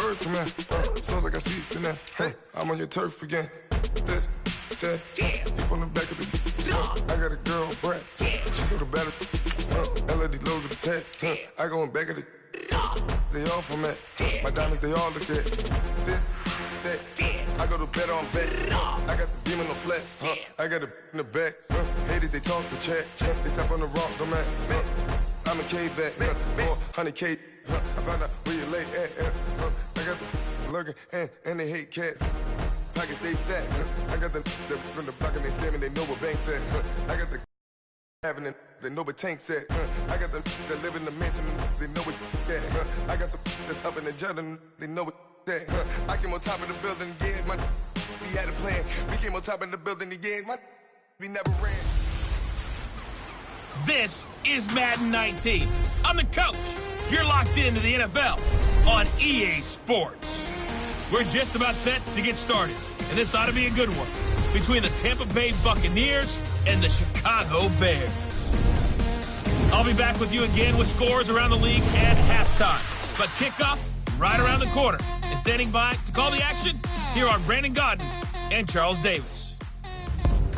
birds come in. Sounds like I see it in there. Hey, I'm on your turf again. This, that, you from the back of the. I got a girl, Brad. She go to battle. LED logo the tag. I go in back of the. They all from that. My diamonds, they all look at. This, that. I go to bed on bet. I got the demon on flats. I got it in the back. Haters, they talk the chat. They step on the rock, the man. I'm a K-back. 400K. I found out where you lay at. I got the lurking and they hate cats. Pockets stay fat. I got the from the block and they scamming. They know what banks at. I got the having it. They know what tanks at. I got the that live in the mansion. They know what that. I got some that's up in the jet and they know what that. I came on top of the building again. We had a plan. We came on top of the building again. We never ran. This is Madden 19. I'm the coach. You're locked into the NFL on EA Sports. We're just about set to get started, and this ought to be a good one between the Tampa Bay Buccaneers and the Chicago Bears. I'll be back with you again with scores around the league at halftime. But kickoff right around the corner. And standing by to call the action, here are Brandon Gaudin and Charles Davis.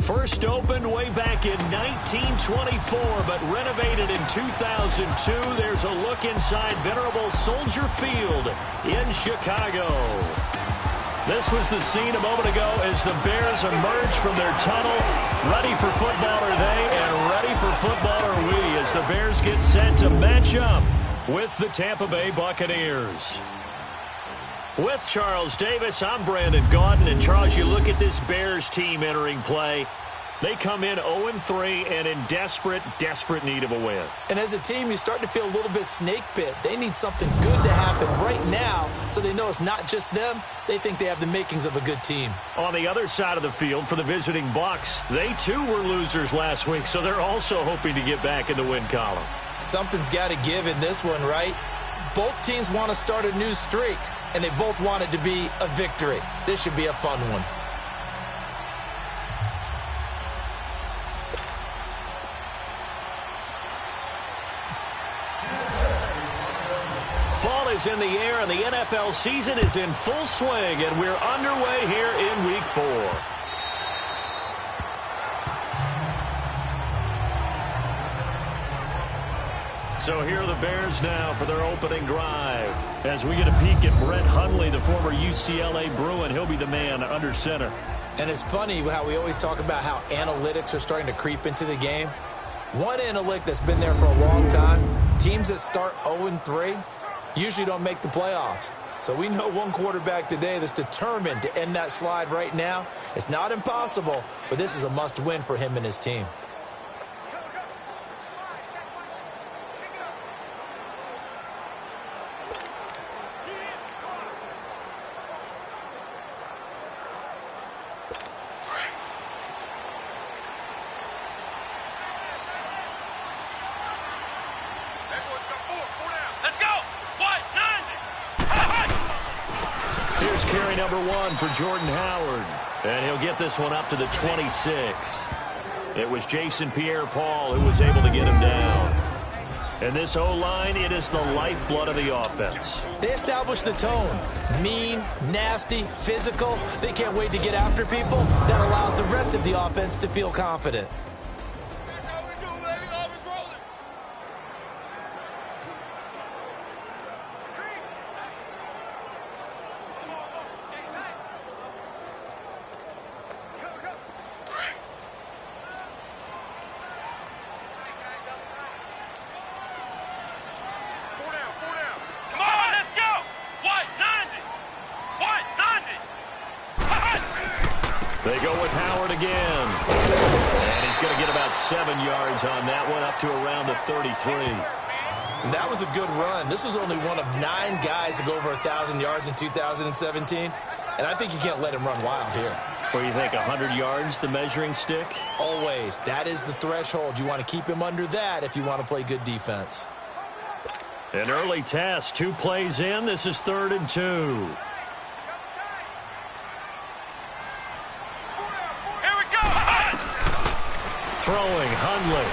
First opened way back in 1924, but renovated in 2002. There's a look inside venerable Soldier Field in Chicago. This was the scene a moment ago as the Bears emerged from their tunnel. Ready for football are they, and ready for football are we, as the Bears get set to match up with the Tampa Bay Buccaneers. With Charles Davis, I'm Brandon Gaudin. And Charles, you look at this Bears team entering play. They come in 0-3 and in desperate need of a win. And as a team, you start to feel a little bit snake bit. They need something good to happen right now so they know it's not just them. They think they have the makings of a good team. On the other side of the field for the visiting Bucs, they too were losers last week, so they're also hoping to get back in the win column. Something's got to give in this one, right? Both teams want to start a new streak, and they both want it to be a victory. This should be a fun one. Fall is in the air, and the NFL season is in full swing, and we're underway here in Week 4. So here are the Bears now for their opening drive. As we get a peek at Brett Hundley, the former UCLA Bruin, he'll be the man under center. And it's funny how we always talk about how analytics are starting to creep into the game. One analytic that's been there for a long time, teams that start 0-3 usually don't make the playoffs. So we know one quarterback today that's determined to end that slide right now. It's not impossible, but this is a must-win for him and his team. Carry number 1 for Jordan Howard. And he'll get this one up to the 26. It was Jason Pierre-Paul who was able to get him down. And this O-line, it is the lifeblood of the offense. They establish the tone. Mean, nasty, physical. They can't wait to get after people. That allows the rest of the offense to feel confident. They go with Howard again. And he's going to get about 7 yards on that one, up to around the 33. And that was a good run. This was only one of 9 guys to go over 1,000 yards in 2017. And I think you can't let him run wild here. Or you think 100 yards, the measuring stick? Always. That is the threshold. You want to keep him under that if you want to play good defense. An early test. 2 plays in. This is 3rd and 2. Throwing, Hundley.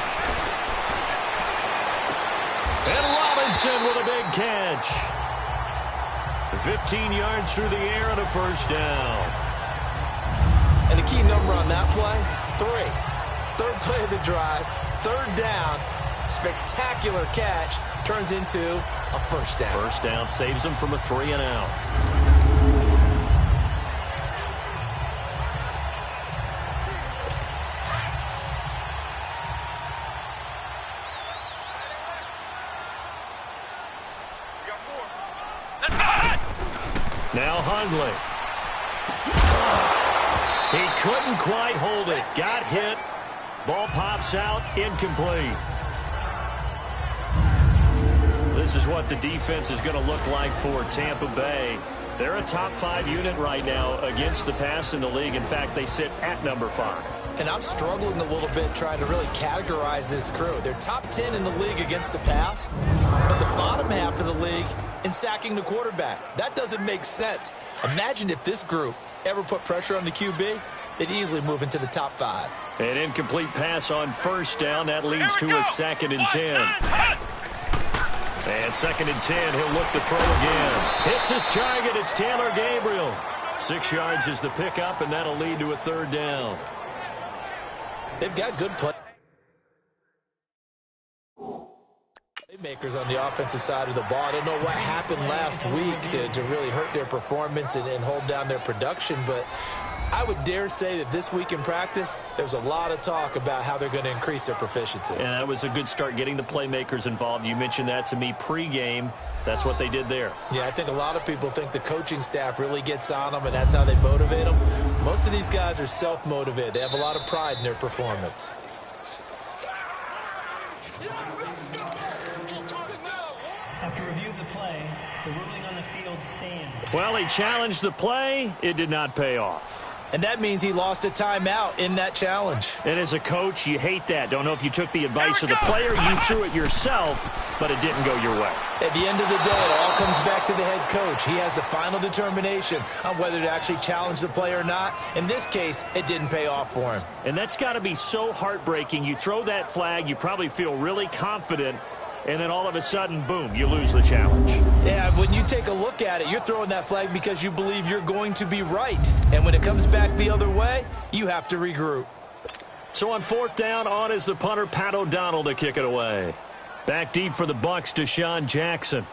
And Robinson with a big catch. 15 yards through the air and a first down. And the key number on that play, 3. Third play of the drive, third down, spectacular catch, turns into a first down. First down saves them from a 3-and-out. Now Hundley. He couldn't quite hold it. Got hit. Ball pops out. Incomplete. This is what the defense is going to look like for Tampa Bay. They're a top 5 unit right now against the pass in the league. In fact, they sit at number 5. And I'm struggling a little bit trying to really categorize this crew. They're top 10 in the league against the pass, but the bottom half of the league in sacking the quarterback. That doesn't make sense. Imagine if this group ever put pressure on the QB, they'd easily move into the top 5. An incomplete pass on first down. That leads to a 2nd and 10. And 2nd and 10, he'll look to throw again. Hits his target. It's Taylor Gabriel. 6 yards is the pickup, and that'll lead to a 3rd down. They've got good playmakers on the offensive side of the ball. I don't know what happened last week to really hurt their performance and hold down their production, but I would dare say that this week in practice, there's a lot of talk about how they're going to increase their proficiency. And that was a good start, getting the playmakers involved. You mentioned that to me pregame. That's what they did there. Yeah, I think a lot of people think the coaching staff really gets on them, and that's how they motivate them. Most of these guys are self-motivated. They have a lot of pride in their performance. After review of the play, the ruling on the field stands. Well, he challenged the play. It did not pay off. And that means he lost a timeout in that challenge. And as a coach, you hate that. Don't know if you took the advice of the player, you threw it yourself, but it didn't go your way. At the end of the day, it all comes back to the head coach. He has the final determination on whether to actually challenge the play or not. In this case, it didn't pay off for him. And that's got to be so heartbreaking. You throw that flag, you probably feel really confident, and then all of a sudden, boom, you lose the challenge. Yeah, when you take a look at it, you're throwing that flag because you believe you're going to be right. And when it comes back the other way, you have to regroup. So on 4th down, on is the punter, Pat O'Donnell, to kick it away. Back deep for the Bucs, Deshaun Jackson.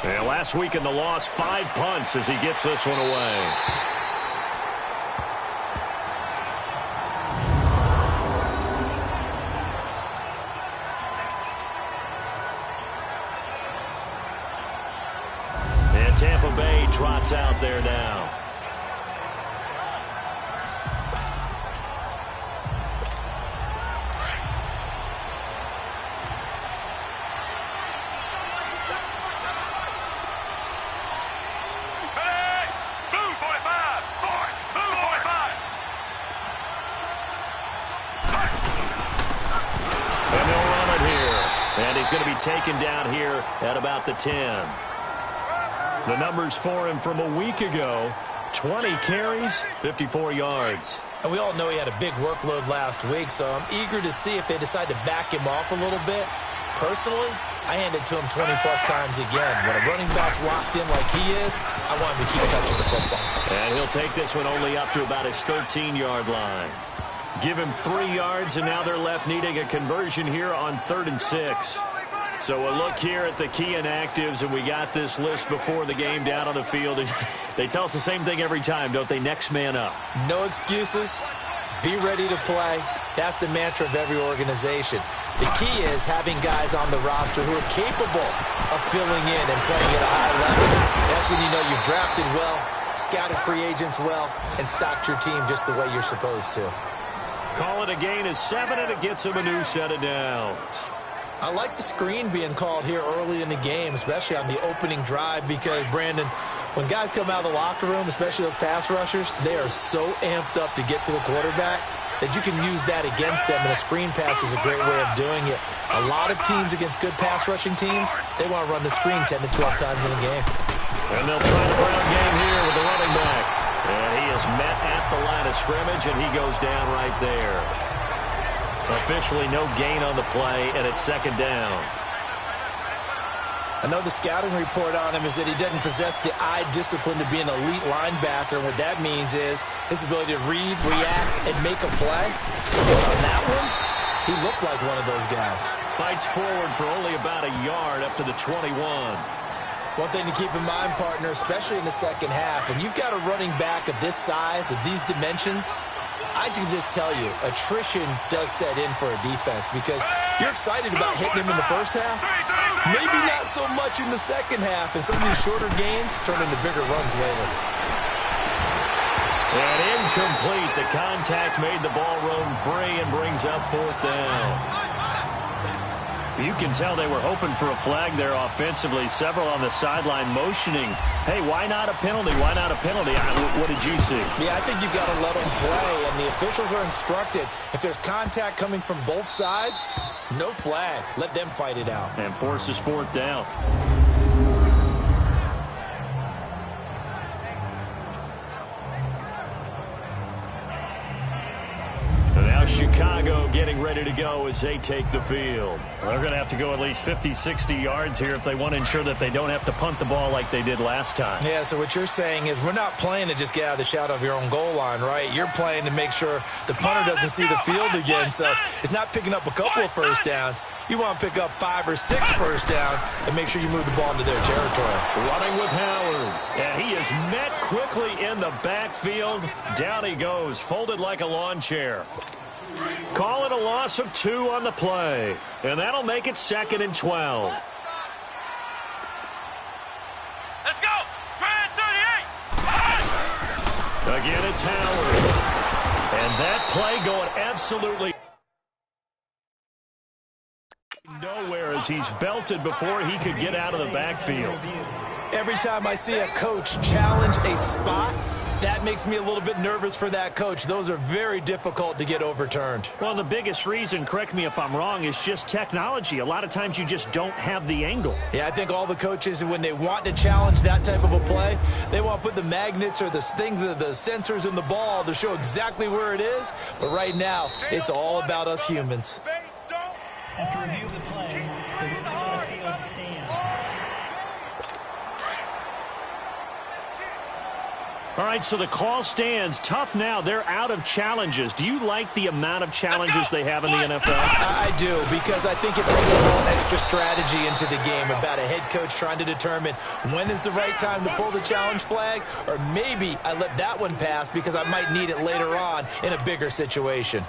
And last week in the loss, 5 punts as he gets this one away. Tampa Bay trots out there now. Hey! Move 45! Boys, move 45! And they'll run it here. And he's going to be taken down here at about the 10. The numbers for him from a week ago, 20 carries, 54 yards. And we all know he had a big workload last week, so I'm eager to see if they decide to back him off a little bit. Personally, I hand it to him 20-plus times again. When a running back's locked in like he is, I want him to keep touching the football. And he'll take this one only up to about his 13-yard line. Give him 3 yards, and now they're left needing a conversion here on 3rd and 6. So a look here at the key inactives, and we got this list before the game down on the field. They tell us the same thing every time, don't they? Next man up. No excuses. Be ready to play. That's the mantra of every organization. The key is having guys on the roster who are capable of filling in and playing at a high level. That's when you know you've drafted well, scouted free agents well, and stocked your team just the way you're supposed to. Call it a gain of 7, and it gets him a new set of downs. I like the screen being called here early in the game, especially on the opening drive, because, Brandon, when guys come out of the locker room, especially those pass rushers, they are so amped up to get to the quarterback that you can use that against them, and a screen pass is a great way of doing it. A lot of teams against good pass rushing teams, they want to run the screen 10 to 12 times in a game. And they'll try the ground game here with the running back. And he is met at the line of scrimmage, and he goes down right there. Officially no gain on the play, and it's 2nd down. I know the scouting report on him is that he doesn't possess the eye discipline to be an elite linebacker. And what that means is his ability to read, react, and make a play. But on that one, he looked like one of those guys. Fights forward for only about a yard up to the 21. One thing to keep in mind, partner, especially in the second half, and you've got a running back of this size, of these dimensions, I can just tell you, attrition does set in for a defense because you're excited about hitting him in the first half. Maybe not so much in the second half, and some of these shorter gains turn into bigger runs later. And incomplete. The contact made the ball roam free and brings up 4th down. You can tell they were hoping for a flag there offensively. Several on the sideline motioning. Hey, why not a penalty? Why not a penalty? What did you see? Yeah, I think you've got to let them play, and the officials are instructed. If there's contact coming from both sides, no flag. Let them fight it out. And forces 4th down. Now Chicago getting ready to go as they take the field. They're going to have to go at least 50, 60 yards here if they want to ensure that they don't have to punt the ball like they did last time. Yeah, so what you're saying is we're not playing to just get out of the shadow of your own goal line, right? You're playing to make sure the punter doesn't see the field again. So it's not picking up a couple of first downs. You want to pick up 5 or 6 first downs and make sure you move the ball into their territory. Running with Howard. And he is met quickly in the backfield. Down he goes, folded like a lawn chair. Call it a loss of 2 on the play. And that'll make it 2nd and 12. Let's go! Grand 38! Again, it's Howard. And that play going absolutely nowhere as he's belted before he could get out of the backfield. Every time I see a coach challenge a spot, that makes me a little bit nervous for that coach. Those are very difficult to get overturned. Well, the biggest reason, correct me if I'm wrong, is just technology. A lot of times you just don't have the angle. Yeah, I think all the coaches, when they want to challenge that type of a play, they want to put the magnets or the things, the sensors in the ball to show exactly where it is. But right now, it's all about us humans. After review of the play, the ruling on the field stands. All right, so the call stands. Tough now. They're out of challenges. Do you like the amount of challenges they have in the NFL? I do, because I think it brings a little extra strategy into the game about a head coach trying to determine when is the right time to pull the challenge flag, or maybe I let that one pass because I might need it later on in a bigger situation.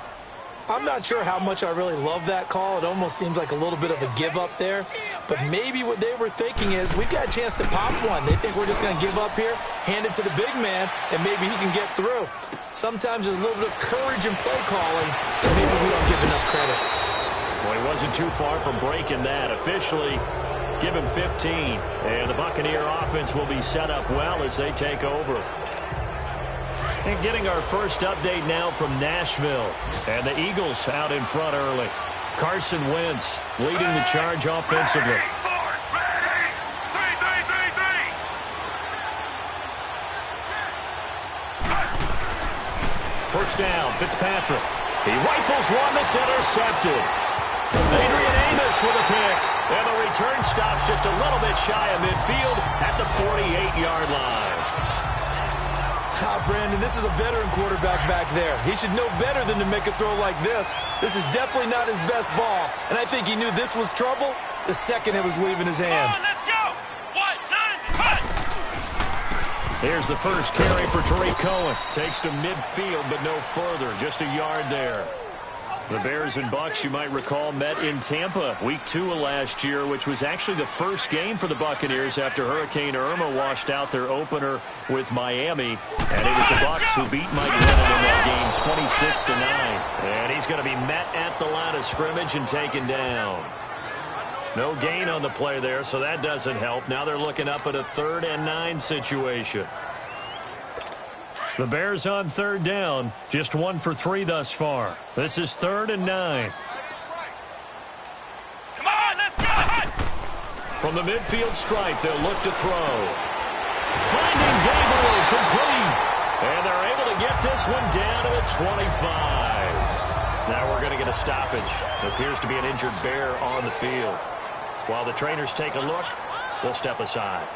I'm not sure how much I really love that call. It almost seems like a little bit of a give up there. But maybe what they were thinking is we've got a chance to pop one. They think we're just going to give up here, hand it to the big man, and maybe he can get through. Sometimes there's a little bit of courage in play calling, and maybe we don't give enough credit. Well, he wasn't too far from breaking that. Officially, give him 15. And the Buccaneer offense will be set up well as they take over. And getting our first update now from Nashville. And the Eagles out in front early. Carson Wentz leading the charge offensively. First down, Fitzpatrick. He rifles one that's intercepted. Adrian Amos with a pick. And the return stops just a little bit shy of midfield at the 48-yard line. Brandon, this is a veteran quarterback back there. He should know better than to make a throw like this. This is definitely not his best ball, and I think he knew this was trouble the second it was leaving his hand. Let's go! 1-9-5! Here's the first carry for Tariq Cohen. Takes to midfield, but no further. Just a yard there. The Bears and Bucs, you might recall, met in Tampa week 2 of last year, which was actually the first game for the Buccaneers after Hurricane Irma washed out their opener with Miami. And it was the Bucs who beat Mike Lennon in that game 26-9. And he's going to be met at the line of scrimmage and taken down. No gain on the play there, so that doesn't help. Now they're looking up at a 3rd and 9 situation. The Bears on 3rd down, just 1 for 3 thus far. This is 3rd and 9. Come on, let's go! From the midfield stripe, they'll look to throw. Finding Gabriel complete. And they're able to get this one down to the 25. Now we're going to get a stoppage. There appears to be an injured Bear on the field. While the trainers take a look, will step aside.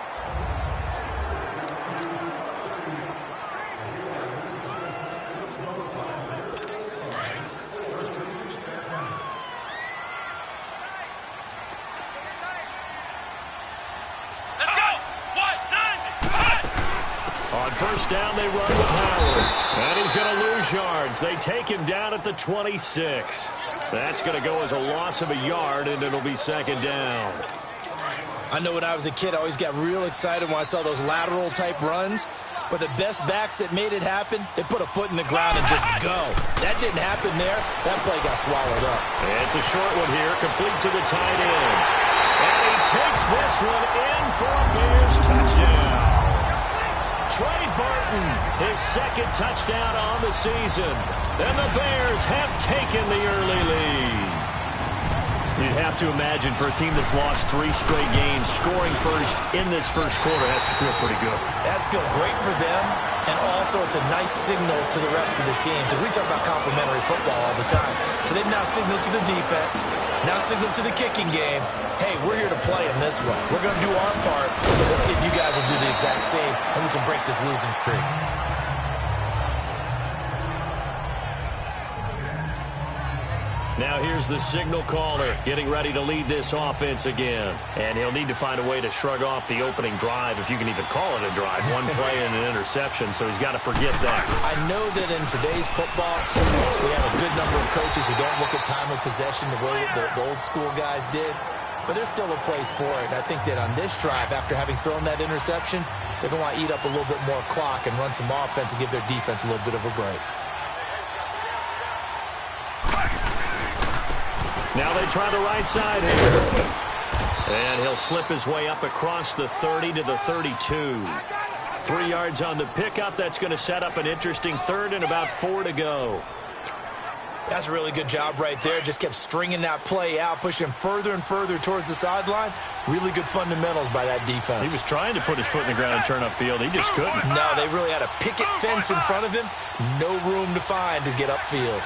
On first down, they run with Howard. And he's going to lose yards. They take him down at the 26. That's going to go as a loss of a yard, and it'll be second down. I know when I was a kid, I always got real excited when I saw those lateral-type runs. But the best backs that made it happen, they put a foot in the ground and just go. That didn't happen there. That play got swallowed up. It's a short one here, complete to the tight end. And he takes this one in for a Bears touchdown. Trey Burton, his second touchdown on the season. And the Bears have taken the early lead. You'd have to imagine for a team that's lost 3 straight games, scoring first in this first quarter has to feel pretty good. That's feel great for them, and also it's a nice signal to the rest of the team, because we talk about complimentary football all the time. So they've now signaled to the defense, now signaled to the kicking game, hey, we're here to play in this one. We're going to do our part. Let's see if you guys will do the exact same, and we can break this losing streak. Now here's the signal caller getting ready to lead this offense again. And he'll need to find a way to shrug off the opening drive, if you can even call it a drive. 1 play and an interception, so he's got to forget that. I know that in today's football, we have a good number of coaches who don't look at time of possession the way that the old school guys did. But there's still a place for it. And I think that on this drive, after having thrown that interception, they're going to want to eat up a little bit more clock and run some offense and give their defense a little bit of a break. Now they try the right side here. And he'll slip his way up across the 30 to the 32. 3 yards on the pickup. That's going to set up an interesting third and about 4 to go. That's a really good job right there. Just kept stringing that play out, pushing him further and further towards the sideline. Really good fundamentals by that defense. He was trying to put his foot in the ground and turn upfield. He just couldn't. No, they really had a picket fence in front of him. No room to find to get upfield.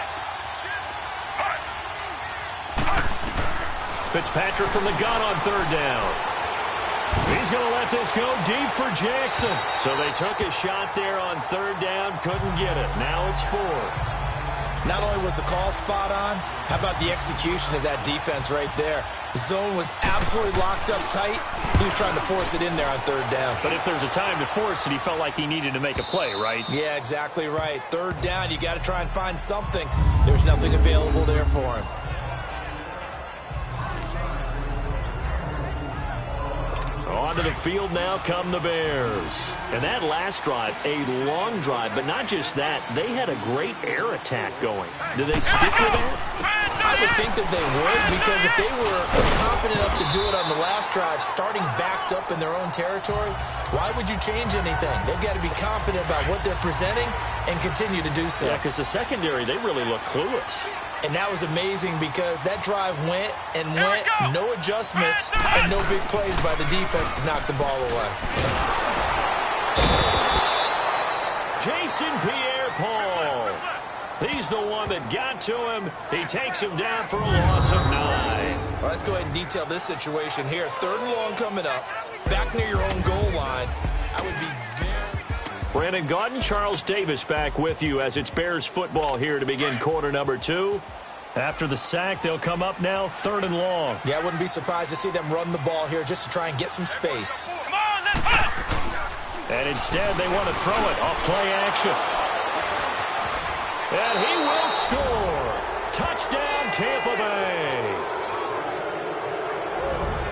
Fitzpatrick from the gun on third down. He's going to let this go deep for Jackson. So they took a shot there on third down, couldn't get it. Now it's 4. Not only was the call spot on, how about the execution of that defense right there? The zone was absolutely locked up tight. He was trying to force it in there on third down. But if there's a time to force it, he felt like he needed to make a play, right? Yeah, exactly right. Third down, you got to try and find something. There's nothing available there for him. Onto the field now come the Bears. And that last drive, a long drive, but not just that. They had a great air attack going. Do they stick with that? I would think that they would, because if they were confident enough to do it on the last drive, starting backed up in their own territory, why would you change anything? They've got to be confident about what they're presenting and continue to do so. Yeah, because the secondary, they really look clueless. And that was amazing because that drive went and went, no adjustments, and no big plays by the defense to knock the ball away. Jason Pierre-Paul. He's the one that got to him. He takes him down for a loss of 9. Well, let's go ahead and detail this situation here. Third and long coming up. Back near your own goal line. I would be very... Brandon Gaudin, Charles Davis back with you as it's Bears football here to begin quarter number 2. After the sack, they'll come up now third and long. Yeah, I wouldn't be surprised to see them run the ball here just to try and get some space. Come on, let's go! And instead, they want to throw it off play action. And he will score. Touchdown, Tampa Bay.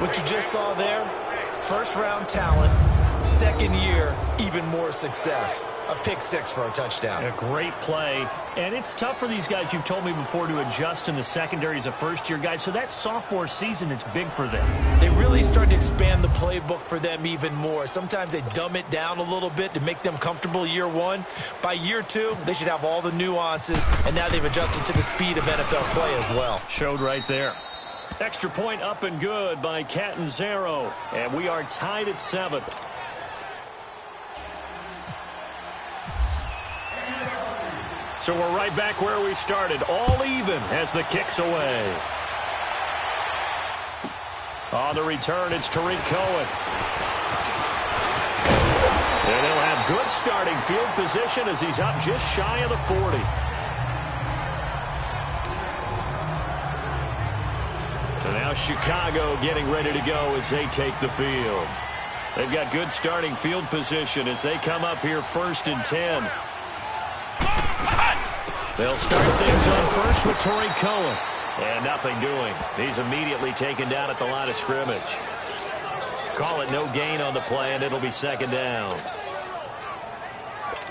What you just saw there, first-round talent. Second year, even more success. A pick 6 for a touchdown. A great play. And it's tough for these guys, you've told me before, to adjust in the secondary as a first-year guy. So that sophomore season is big for them. They really started to expand the playbook for them even more. Sometimes they dumb it down a little bit to make them comfortable year 1. By year 2, they should have all the nuances. And now they've adjusted to the speed of NFL play as well. Showed right there. Extra point up and good by Catanzaro. And we are tied at 7. So we're right back where we started, all even as the kick's away. On the return, it's Tariq Cohen. And he'll have good starting field position as he's up just shy of the 40. So now Chicago getting ready to go as they take the field. They've got good starting field position as they come up here 1st and 10. They'll start things on first with Tariq Cohen. And nothing doing. He's immediately taken down at the line of scrimmage. Call it no gain on the play, and it'll be 2nd down.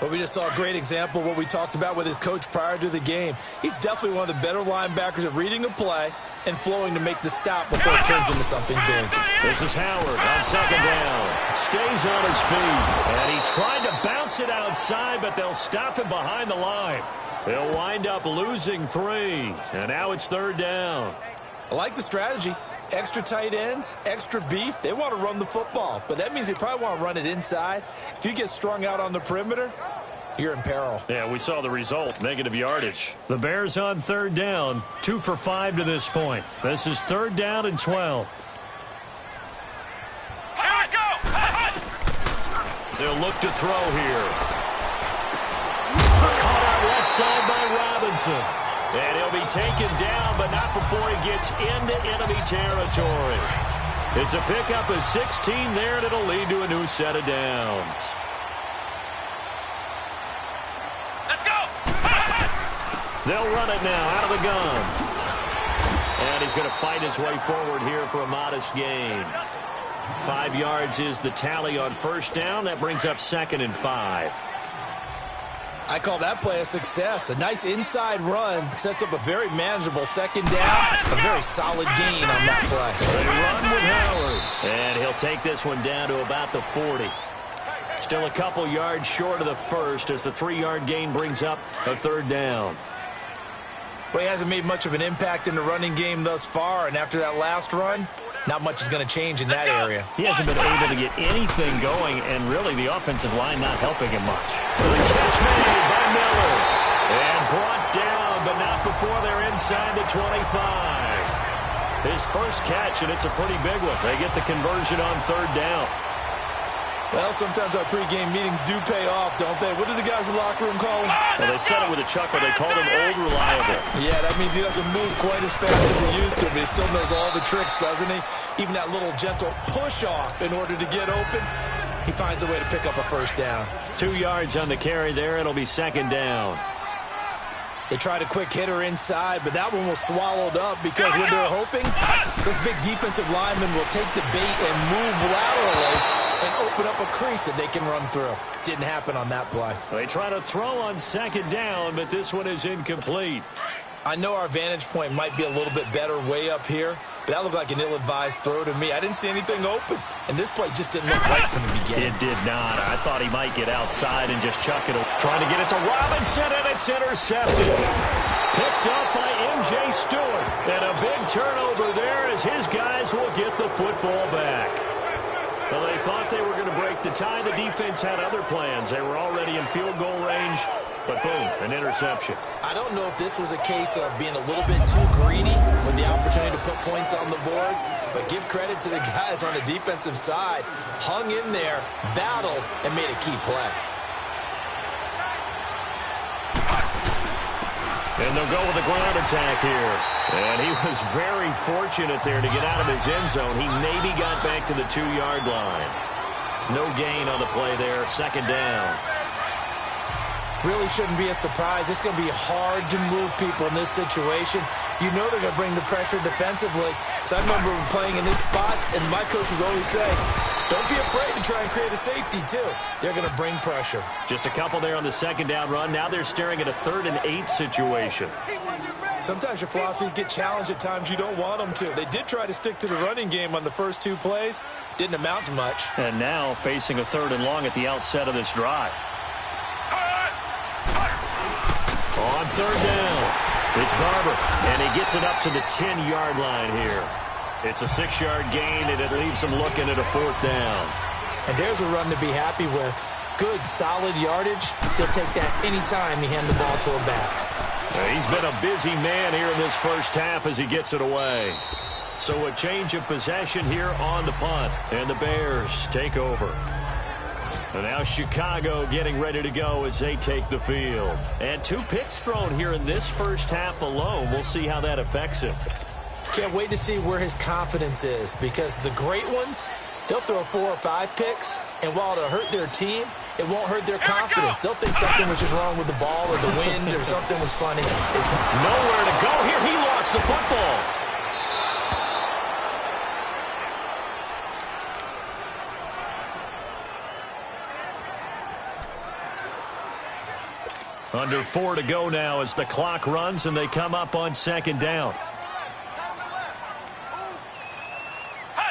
Well, we just saw a great example of what we talked about with his coach prior to the game. He's definitely one of the better linebackers at reading a play and flowing to make the stop before it turns into something big. This is Howard on 2nd down. Stays on his feet. And he tried to bounce it outside, but they'll stop him behind the line. They'll wind up losing 3. And now it's 3rd down. I like the strategy. Extra tight ends, extra beef. They want to run the football, but that means they probably want to run it inside. If you get strung out on the perimeter, you're in peril. Yeah, we saw the result, negative yardage. The Bears on 3rd down, 2 for 5 to this point. This is 3rd down and 12. Here we go! They'll look to throw here. Caught out left side by Robinson. And he'll be taken down, but not before he gets into enemy territory. It's a pickup of 16 there, and it'll lead to a new set of downs. Let's go! They'll run it now out of the gun. And he's going to fight his way forward here for a modest gain. 5 yards is the tally on 1st down. That brings up 2nd and 5. I call that play a success. A nice inside run sets up a very manageable 2nd down. A very solid gain on that play. They run with Howard. And he'll take this one down to about the 40. Still a couple yards short of the first as the 3-yard gain brings up a 3rd down. Well, he hasn't made much of an impact in the running game thus far, and after that last run, not much is going to change in that area. He hasn't been able to get anything going, and really the offensive line not helping him much. The catch made by Miller. And brought down, but not before they're inside the 25. His first catch, and it's a pretty big one. They get the conversion on 3rd down. Well, sometimes our pregame meetings do pay off, don't they? What do the guys in the locker room call him? Well, they said it with a chuckle. They called him Old Reliable. Yeah, that means he doesn't move quite as fast as he used to, but he still knows all the tricks, doesn't he? Even that little gentle push-off in order to get open, he finds a way to pick up a 1st down. 2 yards on the carry there. It'll be 2nd down. They tried a quick hitter inside, but that one was swallowed up because what they're hoping, this big defensive lineman will take the bait and move laterally and open up a crease that they can run through. Didn't happen on that play. They try to throw on 2nd down, but this one is incomplete. I know our vantage point might be a little bit better way up here, but that looked like an ill-advised throw to me. I didn't see anything open, and this play just didn't look right from the beginning. It did not. I thought he might get outside and just chuck it. Trying to get it to Robinson, and it's intercepted. Picked up by M.J. Stewart. And a big turnover there as his guys will get the football back. Well, they thought they were going to break the tie. The defense had other plans. They were already in field goal range, but boom, an interception. I don't know if this was a case of being a little bit too greedy with the opportunity to put points on the board, but give credit to the guys on the defensive side. Hung in there, battled, and made a key play. And they'll go with a ground attack here. And he was very fortunate there to get out of his end zone. He maybe got back to the 2-yard line. No gain on the play there. 2nd down. Really shouldn't be a surprise. It's going to be hard to move people in this situation. You know they're going to bring the pressure defensively. So I remember playing in these spots, and my coaches always say, don't be afraid to try and create a safety, too. They're going to bring pressure. Just a couple there on the 2nd down run. Now they're staring at a 3rd and 8 situation. Sometimes your philosophies get challenged at times you don't want them to. They did try to stick to the running game on the first 2 plays. Didn't amount to much. And now facing a 3rd and long at the outset of this drive. On 3rd down, it's Barber, and he gets it up to the 10-yard line here. It's a 6-yard gain, and it leaves him looking at a 4th down. And there's a run to be happy with. Good, solid yardage. He'll take that any time you hand the ball to a back. He's been a busy man here in this first half as he gets it away. So a change of possession here on the punt, and the Bears take over. And now Chicago getting ready to go as they take the field. And 2 picks thrown here in this first half alone. We'll see how that affects him. Can't wait to see where his confidence is, because the great ones, they'll throw 4 or 5 picks, and while it'll hurt their team, it won't hurt their confidence. They'll think something was just wrong with the ball or the wind or something was funny. It's nowhere to go here. He lost the football. Under 4 to go now as the clock runs and they come up on 2nd down.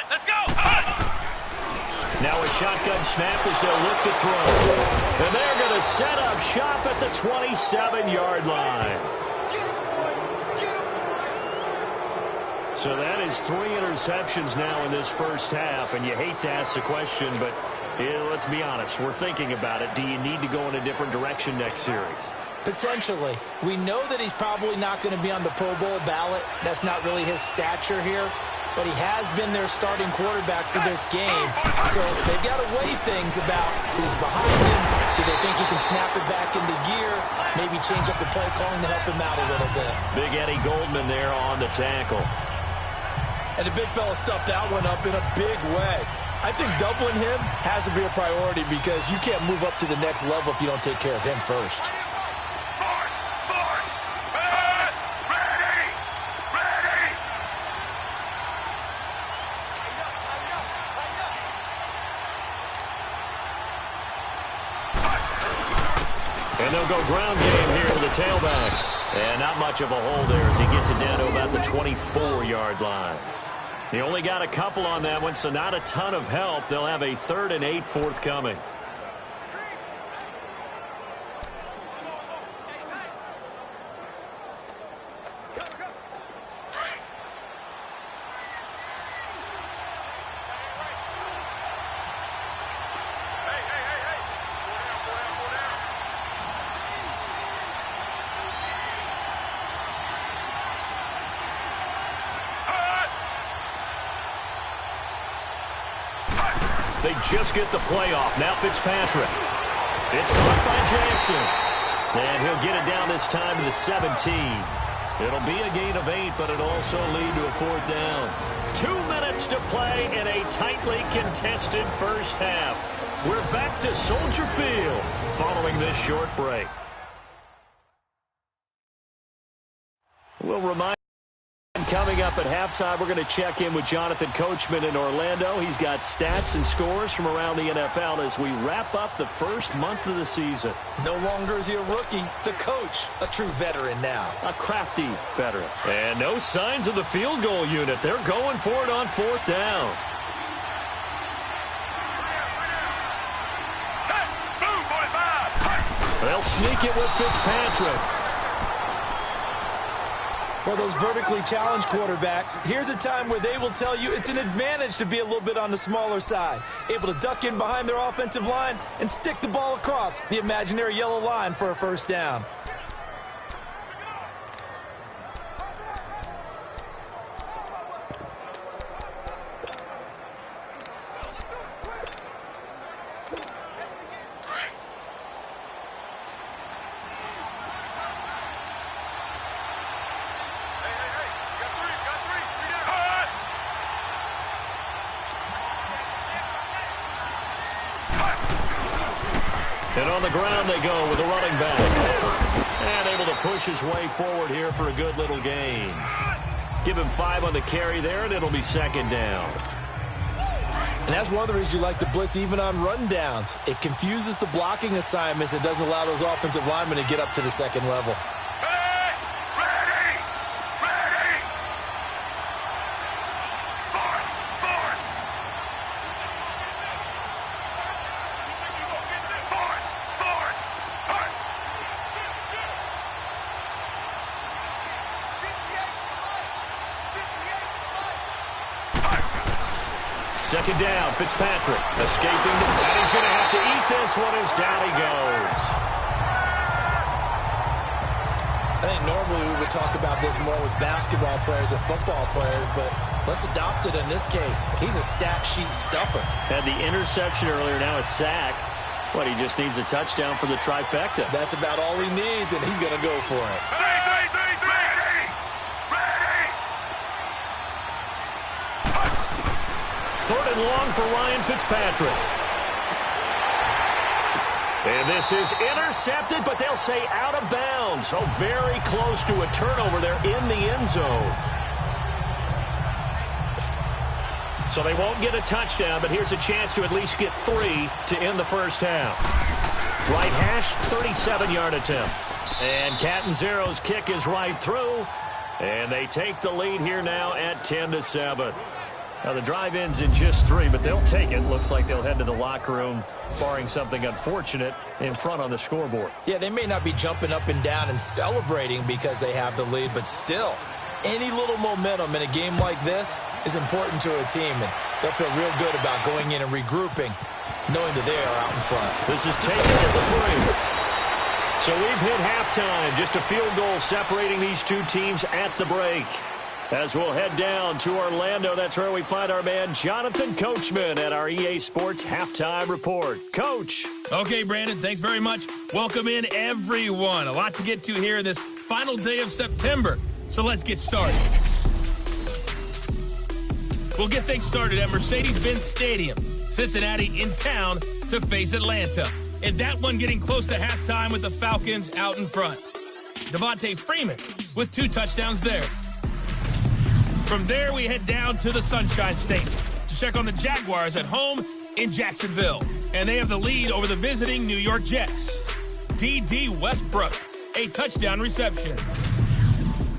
Let's go. Now a shotgun snap as they'll look to throw. And they're going to set up shop at the 27-yard line. So that is 3 interceptions now in this first half. And you hate to ask the question, but let's be honest. We're thinking about it. Do you need to go in a different direction next series? Potentially. We know that he's probably not going to be on the Pro Bowl ballot. That's not really his stature here. But he has been their starting quarterback for this game. So they've got to weigh things about who's behind him. Do they think he can snap it back into gear? Maybe change up the play calling to help him out a little bit. Big Eddie Goldman there on the tackle. And the big fella stuffed that one up in a big way. I think doubling him has to be a priority because you can't move up to the next level if you don't take care of him first. Force. Ready. And they'll go ground game here to the tailback. And not much of a hole there as he gets it down to about the 24-yard line. He only got a couple on that one, so not a ton of help. They'll have a 3rd and 8 forthcoming. They just get the play off. Now Fitzpatrick. It's caught by Jackson. And he'll get it down this time to the 17. It'll be a gain of 8, but it'll also lead to a 4th down. 2 minutes to play in a tightly contested first half. We're back to Soldier Field following this short break. We'll remind coming up at halftime, we're going to check in with Jonathan Coachman in Orlando. He's got stats and scores from around the NFL as we wrap up the first month of the season. No longer is he a rookie. The coach, a true veteran now. A crafty veteran. And no signs of the field goal unit. They're going for it on 4th down. They'll sneak it with Fitzpatrick. For those vertically challenged quarterbacks, here's a time where they will tell you it's an advantage to be a little bit on the smaller side. Able to duck in behind their offensive line and stick the ball across the imaginary yellow line for a 1st down. And on the ground they go with a running back. And able to push his way forward here for a good little gain. Give him 5 on the carry there, and it'll be 2nd down. And that's one of the reasons you like to blitz even on rundowns. It confuses the blocking assignments and doesn't allow those offensive linemen to get up to the 2nd level. Second down, Fitzpatrick escaping, and he's going to have to eat this one as down he goes. think normally we would talk about this more with basketball players and football players, but let's adopt it in this case. He's a stat sheet stuffer. Had the interception earlier, now a sack. But he just needs a touchdown for the trifecta. That's about all he needs, and he's going to go for it. Third and long for Ryan Fitzpatrick. And this is intercepted, but they'll say out of bounds. Oh, very close to a turnover there in the end zone. So they won't get a touchdown, but here's a chance to at least get 3 to end the first half. Right hash, 37-yard attempt. And Catanzaro's kick is right through. And they take the lead here now at 10-7. Now the drive ends in just 3, but they'll take it. Looks like they'll head to the locker room, barring something unfortunate, in front on the scoreboard. Yeah, they may not be jumping up and down and celebrating because they have the lead, but still, any little momentum in a game like this is important to a team, and they'll feel real good about going in and regrouping, knowing that they are out in front. This is taken at the 3. So we've hit halftime. Just a field goal separating these two teams at the break. As we'll head down to Orlando, that's where we find our man Jonathan Coachman at our EA Sports Halftime Report. Coach. Okay, Brandon, thanks very much. Welcome in, everyone. A lot to get to here this final day of September. So let's get started. We'll get things started at Mercedes-Benz Stadium. Cincinnati in town to face Atlanta. And that one getting close to halftime with the Falcons out in front. Devontae Freeman with 2 touchdowns there. From there, we head down to the Sunshine State to check on the Jaguars at home in Jacksonville. And they have the lead over the visiting New York Jets. D.D. Westbrook, a touchdown reception.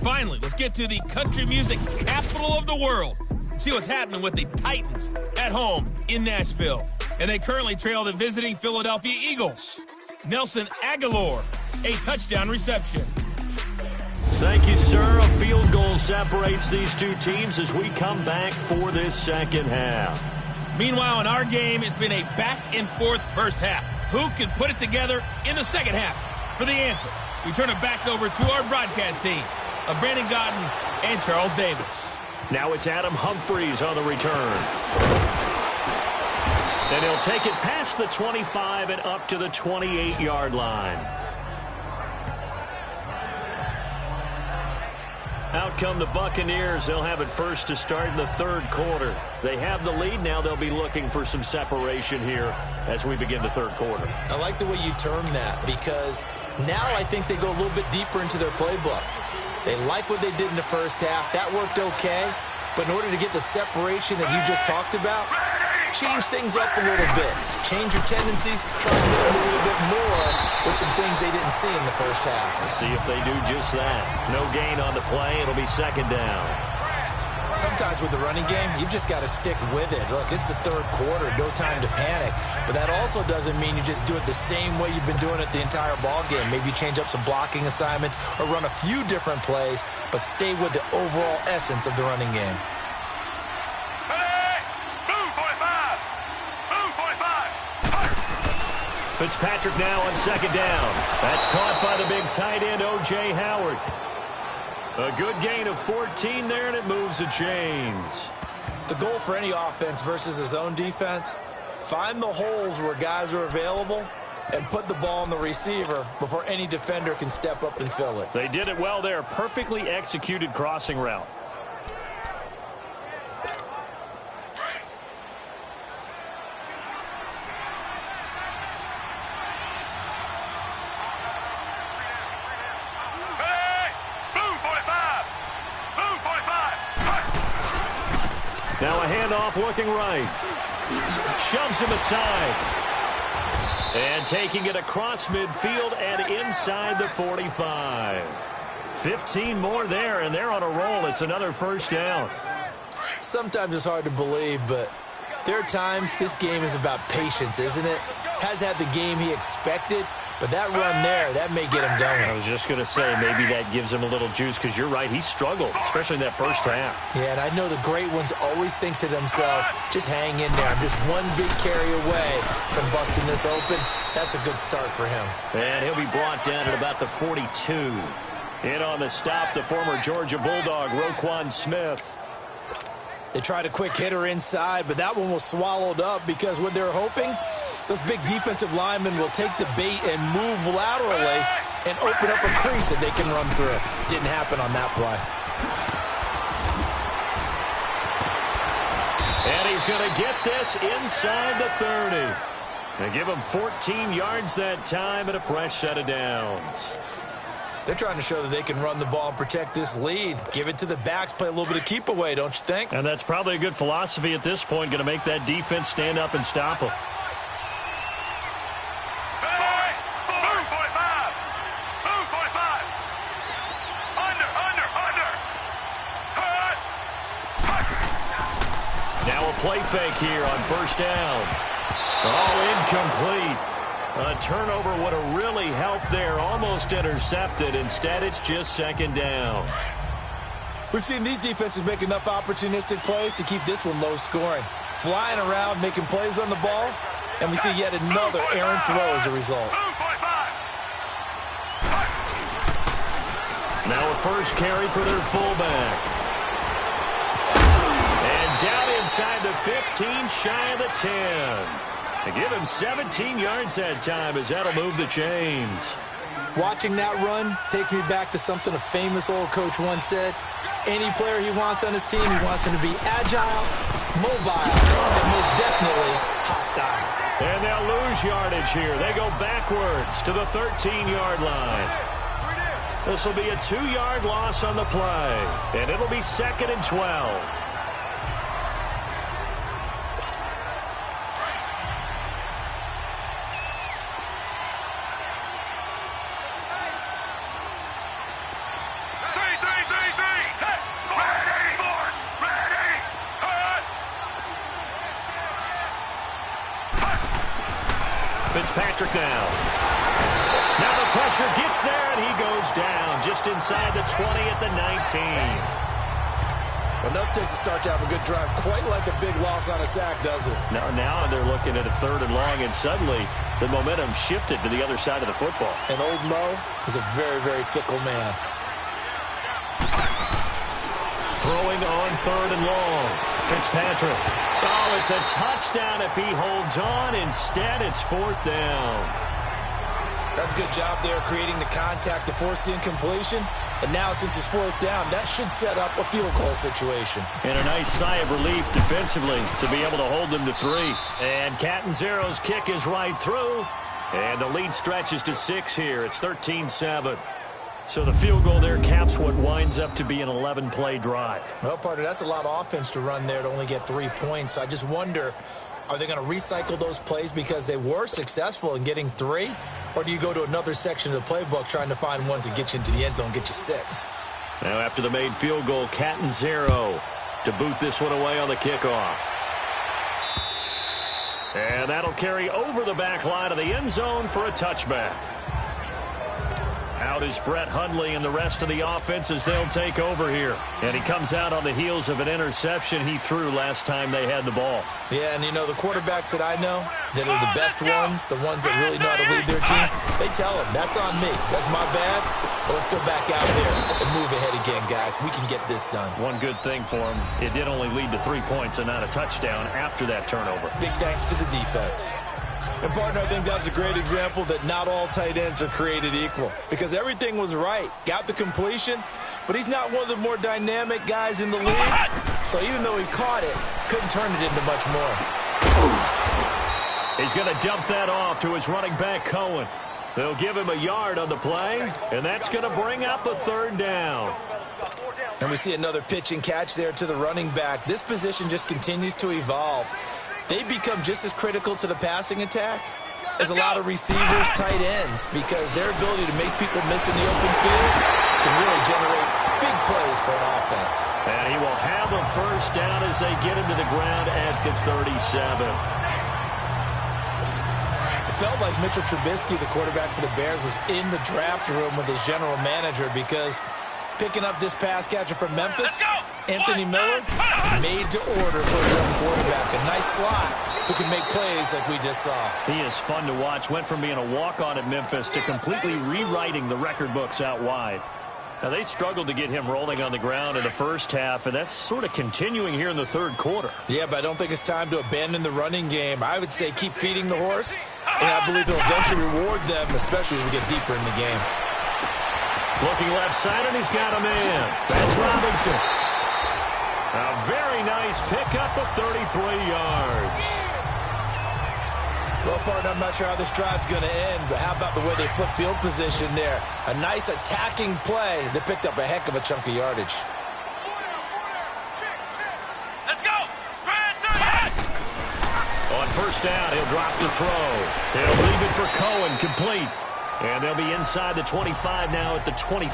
Finally, let's get to the country music capital of the world. See what's happening with the Titans at home in Nashville. And they currently trail the visiting Philadelphia Eagles. Nelson Aguilar, a touchdown reception. Thank you, sir. A field goal separates these two teams as we come back for this second half. Meanwhile, in our game, it's been a back-and-forth first half. Who can put it together in the second half? For the answer, we turn it back over to our broadcast team of Brandon Godden and Charles Davis. Now it's Adam Humphries on the return. And he'll take it past the 25 and up to the 28-yard line. Out come the Buccaneers. They'll have it first to start in the third quarter. They have the lead. Now they'll be looking for some separation here as we begin the third quarter. I like the way you term that because now I think they go a little bit deeper into their playbook. They like what they did in the first half. That worked okay. But in order to get the separation that you just talked about, change things up a little bit. Change your tendencies. Try and hit them a little bit more with some things they didn't see in the first half. Let's see if they do just that. No gain on the play. It'll be second down. Sometimes with the running game, you've just got to stick with it. Look, it's the third quarter. No time to panic. But that also doesn't mean you just do it the same way you've been doing it the entire ball game. Maybe change up some blocking assignments or run a few different plays, but stay with the overall essence of the running game. Fitzpatrick now on second down. That's caught by the big tight end, O.J. Howard. A good gain of 14 there, and it moves the chains. The goal for any offense versus his own defense, find the holes where guys are available and put the ball on the receiver before any defender can step up and fill it. They did it well there. Perfectly executed crossing route. Now a handoff looking right. Shoves him aside. And taking it across midfield and inside the 45. 15 more there, and they're on a roll. It's another first down. Sometimes it's hard to believe, but there are times this game is about patience, isn't it? Has had the game he expected, but that run there, that may get him going. I was just going to say, maybe that gives him a little juice, because you're right, he struggled, especially in that first half. Yeah, and I know the great ones always think to themselves, just hang in there. I'm just one big carry away from busting this open. That's a good start for him. And he'll be brought down at about the 42. In on the stop, the former Georgia Bulldog, Roquan Smith. They tried a quick hitter inside, but that one was swallowed up because what they're hoping, those big defensive linemen will take the bait and move laterally and open up a crease that they can run through. Didn't happen on that play. And he's going to get this inside the 30. They give him 14 yards that time and a fresh set of downs. They're trying to show that they can run the ball and protect this lead. Give it to the backs, play a little bit of keep away, don't you think? And that's probably a good philosophy at this point, going to make that defense stand up and stop them. Now a play fake here on first down. Oh, incomplete. A turnover would have really helped there. Almost intercepted. Instead, it's just second down. We've seen these defenses make enough opportunistic plays to keep this one low scoring. Flying around, making plays on the ball, and we see yet another errant throw as a result. Now a first carry for their fullback. And down inside the 15, shy of the 10. They give him 17 yards that time as that'll move the chains. Watching that run takes me back to something a famous old coach once said. Any player he wants on his team, he wants him to be agile, mobile, and most definitely hostile. And they'll lose yardage here. They go backwards to the 13-yard line. This will be a 2-yard loss on the play, and it'll be 2nd and 12. Fitzpatrick now. Now the pressure gets there, and he goes down just inside the 20 at the 19. Well, that takes a start to have a good drive. Quite like a big loss on a sack, does it? Now they're looking at a 3rd and long, and suddenly the momentum shifted to the other side of the football. And old Mo is a very, very fickle man. Throwing on 3rd and long. Fitzpatrick. Oh, it's a touchdown if he holds on. Instead, it's 4th down. That's a good job there creating the contact to force the incompletion. And now, since it's 4th down, that should set up a field goal situation. And a nice sigh of relief defensively to be able to hold them to 3. And Catanzaro's kick is right through. And the lead stretches to 6 here. It's 13-7. So the field goal there caps what winds up to be an 11-play drive. Well, partner, that's a lot of offense to run there to only get 3 points. So I just wonder, are they going to recycle those plays because they were successful in getting 3? Or do you go to another section of the playbook trying to find ones that get you into the end zone, get you 6? Now after the made field goal, Catanzaro to boot this one away on the kickoff. And that'll carry over the back line of the end zone for a touchback. Out is Brett Hundley and the rest of the offense as they'll take over here. And he comes out on the heels of an interception he threw last time they had the ball. Yeah, and you know, the quarterbacks that I know that are the best ones, the ones that really know how to lead their team, they tell them, that's on me. That's my bad. But let's go back out there and move ahead again, guys. We can get this done. One good thing for him, it did only lead to 3 points and not a touchdown after that turnover. Big thanks to the defense. And, partner, I think that's a great example that not all tight ends are created equal. Because everything was right. Got the completion, but he's not one of the more dynamic guys in the league. So even though he caught it, couldn't turn it into much more. He's going to dump that off to his running back, Cohen. They'll give him a yard on the play, and that's going to bring up a 3rd down. And we see another pitch and catch there to the running back. This position just continues to evolve. They become just as critical to the passing attack as a lot of receivers, tight ends, because their ability to make people miss in the open field can really generate big plays for an offense. And he will have a 1st down as they get him to the ground at the 37. It felt like Mitchell Trubisky, the quarterback for the Bears, was in the draft room with his general manager because picking up this pass catcher from Memphis, Anthony Miller, made to order for a young quarterback. A nice slot who can make plays like we just saw. He is fun to watch. Went from being a walk-on at Memphis to completely rewriting the record books out wide. Now, they struggled to get him rolling on the ground in the first half, and that's sort of continuing here in the third quarter. Yeah, but I don't think it's time to abandon the running game. I would say keep feeding the horse, and I believe he'll eventually reward them, especially as we get deeper in the game. Looking left side, and he's got a man. That's Robinson. A very nice pickup of 33 yards. Well, partner, I'm not sure how this drive's going to end, but how about the way they flip field position there? A nice attacking play that picked up a heck of a chunk of yardage. Let's go! On first down, he'll drop the throw. He'll leave it for Cohen, complete. And they'll be inside the 25 now at the 24.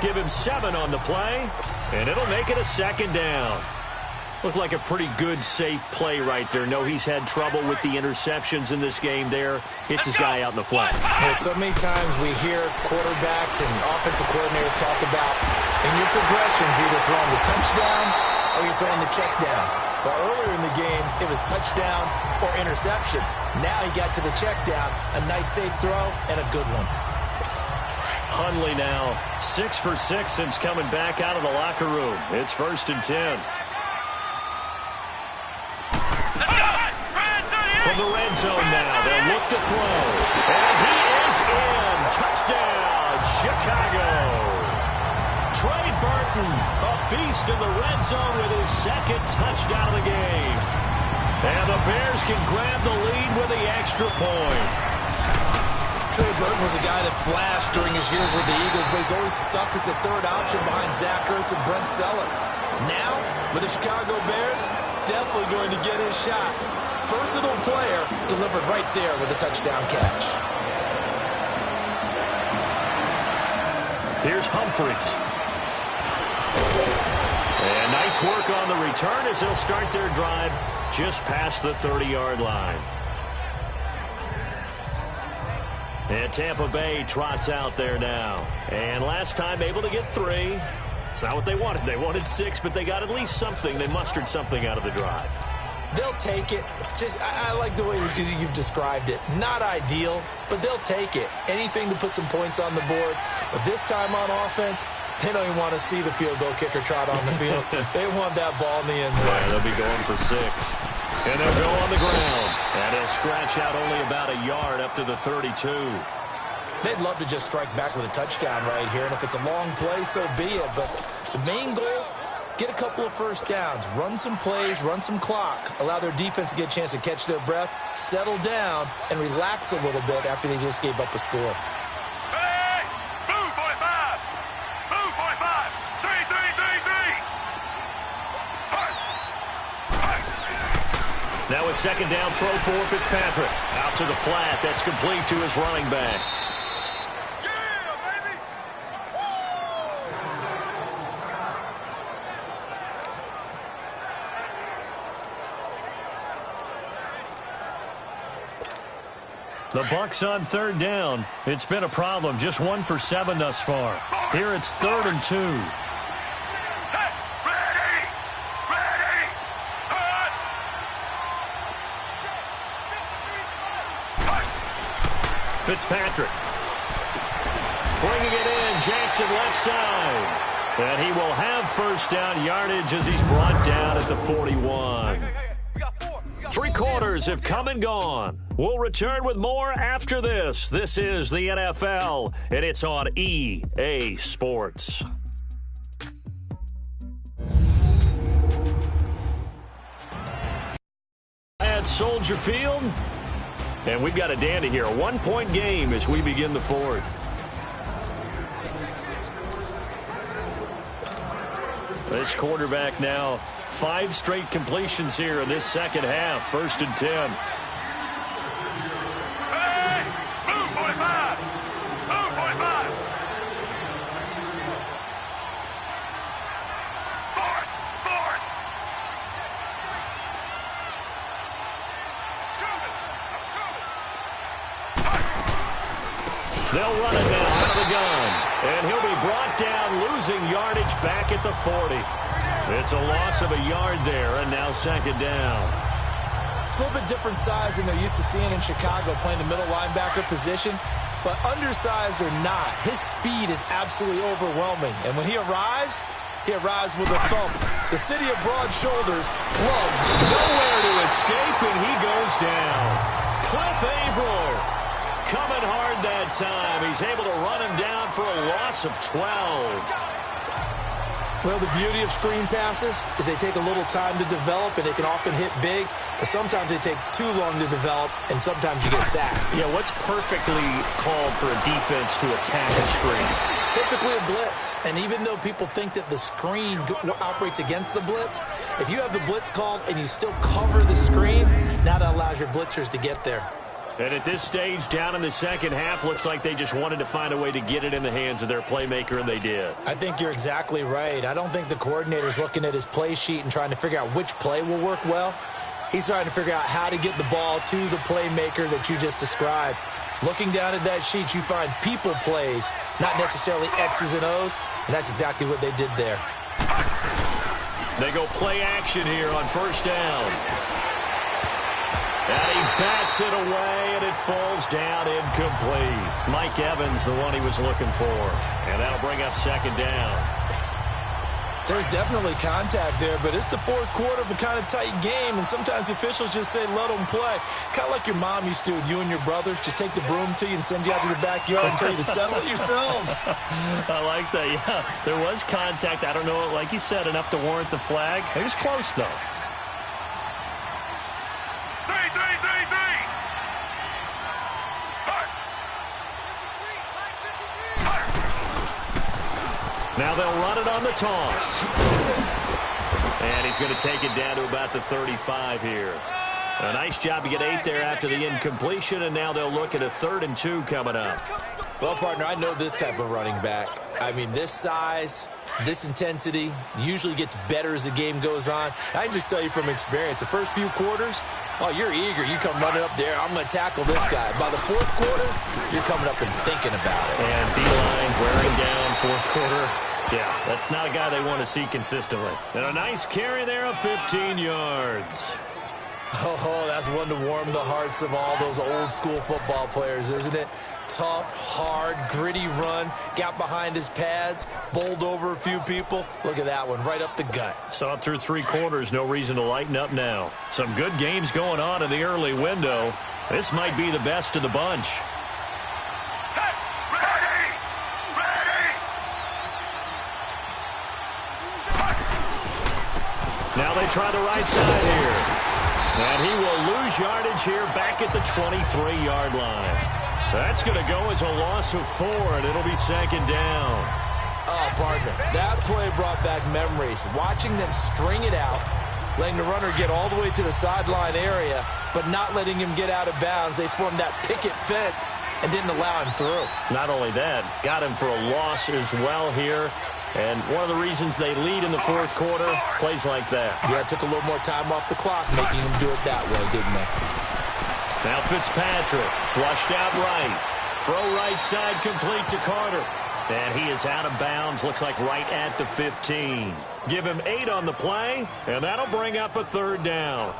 Give him 7 on the play, and it'll make it a second down. Looked like a pretty good, safe play right there. No, he's had trouble with the interceptions in this game there. Hits his guy out in the flat. Yeah, so many times we hear quarterbacks and offensive coordinators talk about in your progressions, you're either throwing the touchdown or you're throwing the check down. But earlier in the game, it was touchdown or interception. Now he got to the check down, a nice safe throw, and a good one. Hundley now 6 for 6 since coming back out of the locker room. It's 1st and 10. From the red zone now, they'll look to throw. And he is in. Touchdown, Chicago. Trey Burton, a beast in the red zone with his second touchdown of the game. And the Bears can grab the lead with the extra point. Trey Burton was a guy that flashed during his years with the Eagles, but he's always stuck as the third option behind Zach Ertz and Brent Sellers. Now, with the Chicago Bears, definitely going to get his shot. Versatile player delivered right there with a touchdown catch. Here's Humphries. And nice work on the return as they'll start their drive just past the 30-yard line. And Tampa Bay trots out there now. And last time able to get 3. It's not what they wanted. They wanted 6, but they got at least something. They mustered something out of the drive. They'll take it. I like the way you've described it. Not ideal, but they'll take it. Anything to put some points on the board. But this time on offense, they don't even want to see the field goal kicker trot on the field. They want that ball in the end zone. Yeah, they'll be going for 6. And they'll go on the ground. And he'll scratch out only about a yard up to the 32. They'd love to just strike back with a touchdown right here. And if it's a long play, so be it. But the main goal, get a couple of first downs, run some plays, run some clock, allow their defense to get a chance to catch their breath, settle down, and relax a little bit after they just gave up a score. Hey! Blue 45! Blue 45! 3, 3, 3, 3! Now a second down throw for Fitzpatrick. Out to the flat. That's complete to his running back. The Bucs on third down. It's been a problem. Just 1 for 7 thus far. Here it's 3rd and 2. Set! Ready! Ready! Hut! Fitzpatrick. Bringing it in. Jackson left side. And he will have first down yardage as he's brought down at the 41. We got 4. 3 quarters have come and gone. We'll return with more after this. This is the NFL, and it's on EA Sports. At Soldier Field, and we've got a dandy here. A 1-point game as we begin the 4th. This quarterback now 5 straight completions here in this second half. 1st and 10. Hey! Blue 45! Blue 45! Force! Force! They'll run it now out of the gun. And he'll be brought down, losing yardage back at the 40. It's a loss of a yard there, and now second down. It's a little bit different size than they're used to seeing in Chicago, playing the middle linebacker position. But undersized or not, his speed is absolutely overwhelming. And when he arrives with a thump. The city of broad shoulders loves nowhere to escape, and he goes down. Cliff Averill coming hard that time. He's able to run him down for a loss of 12. Well, the beauty of screen passes is they take a little time to develop, and they can often hit big, but sometimes they take too long to develop, and sometimes you get sacked. Yeah, what's perfectly called for a defense to attack a screen? Typically a blitz, and even though people think that the screen operates against the blitz, if you have the blitz called and you still cover the screen, now that allows your blitzers to get there. And at this stage, down in the second half, looks like they just wanted to find a way to get it in the hands of their playmaker, and they did. I think you're exactly right. I don't think the coordinator's looking at his play sheet and trying to figure out which play will work well. He's trying to figure out how to get the ball to the playmaker that you just described. Looking down at that sheet, you find people plays, not necessarily X's and O's, and that's exactly what they did there. They go play action here on first down. And he bats it away, and it falls down incomplete. Mike Evans, the one he was looking for. And that'll bring up second down. There's definitely contact there, but it's the fourth quarter of a kind of tight game, and sometimes officials just say, let them play. Kind of like your mom used to with you and your brothers. Just take the broom to you and send you out to the backyard and tell you to settle it yourselves. I like that, yeah. There was contact. I don't know, like you said, enough to warrant the flag. It was close, though. Now they'll run it on the toss. And he's going to take it down to about the 35 here. A nice job to get 8 there after the incompletion, and now they'll look at a 3rd and 2 coming up. Well, partner, I know this type of running back. I mean, this size, this intensity usually gets better as the game goes on. I can just tell you from experience, the first few quarters, oh, you're eager. You come running up there, I'm going to tackle this guy. By the fourth quarter, you're coming up and thinking about it. And D-line wearing down fourth quarter. Yeah, that's not a guy they want to see consistently. And a nice carry there of 15 yards. Oh, that's one to warm the hearts of all those old school football players, isn't it? Tough, hard, gritty run, got behind his pads, bowled over a few people. Look at that one, right up the gut. Saw it through 3 quarters, no reason to lighten up now. Some good games going on in the early window. This might be the best of the bunch. Set. Ready. Ready. Now they try the right side here. And he will lose yardage here back at the 23-yard line. That's going to go as a loss of 4, and it'll be second down. Oh, partner, that play brought back memories. Watching them string it out, letting the runner get all the way to the sideline area, but not letting him get out of bounds. They formed that picket fence and didn't allow him through. Not only that, got him for a loss as well here. And one of the reasons they lead in the fourth quarter, plays like that. Yeah, it took a little more time off the clock, making him do it that way, didn't they? Now Fitzpatrick, flushed out right. Throw right side complete to Carter. And he is out of bounds, looks like right at the 15. Give him 8 on the play, and that'll bring up a 3rd down.